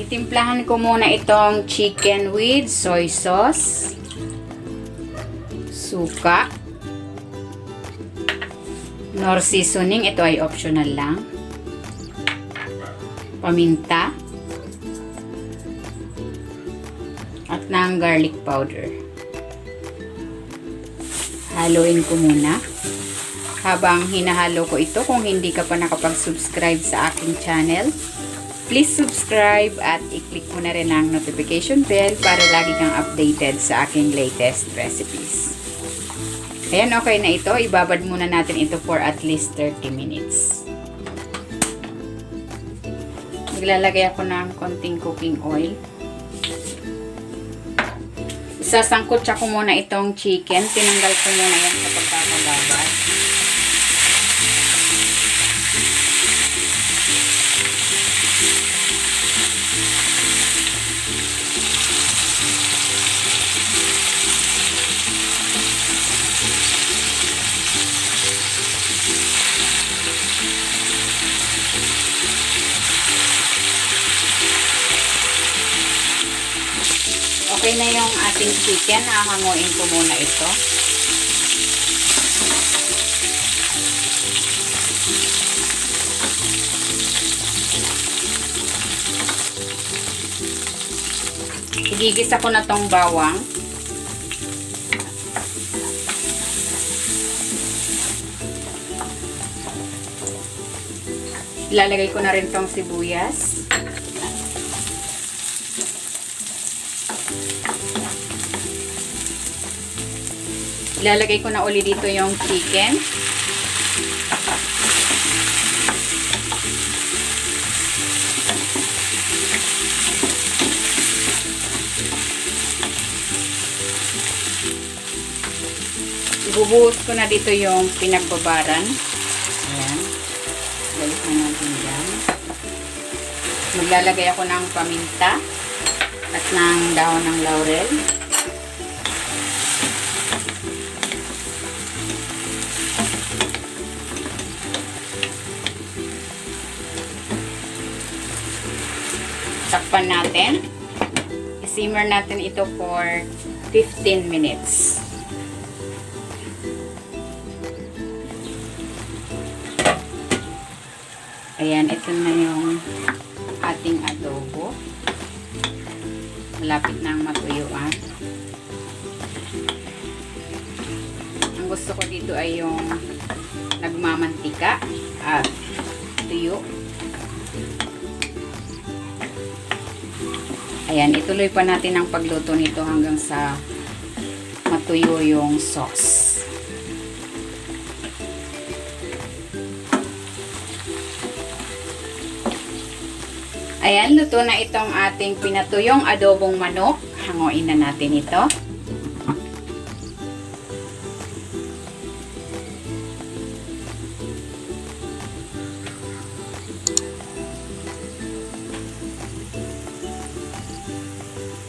Titimplahan ko muna itong chicken with soy sauce, suka, nor seasoning, ito ay optional lang, paminta, at ng garlic powder. Haluin ko muna. Habang hinahalo ko ito, kung hindi ka pa nakapag-subscribe sa aking channel, please subscribe at i-click mo na rin ang notification bell para lagi kang updated sa aking latest recipes. Ayan, okay na ito. Ibabad muna natin ito for at least 30 minutes. Maglalagay ako ng konting cooking oil. Sasangkot ko muna itong chicken. Tinanggal ko muna yan sa pagkakababad. Okay na yung ating chicken. Hahanguin ko muna ito. Igigisa ko na tong bawang. Ilalagay ko na rin tong sibuyas. Ilalagay ko na uli dito yung chicken. Ibubuhos ko na dito yung pinagbabaran. Ayan. Balik na natin yan. Maglalagay ako ng paminta at ng dahon ng laurel. Takpan natin. I-simmer natin ito for 15 minutes. Ayan, ito na yung ating adobo. Malapit na ang matuyuan. Ang gusto ko dito ay yung nagmamantika at tuyo. Ayan, ituloy pa natin ang pagluto nito hanggang sa matuyo yung sauce. Ayan, luto na itong ating pinatuyong adobong manok. Hanguin na natin ito.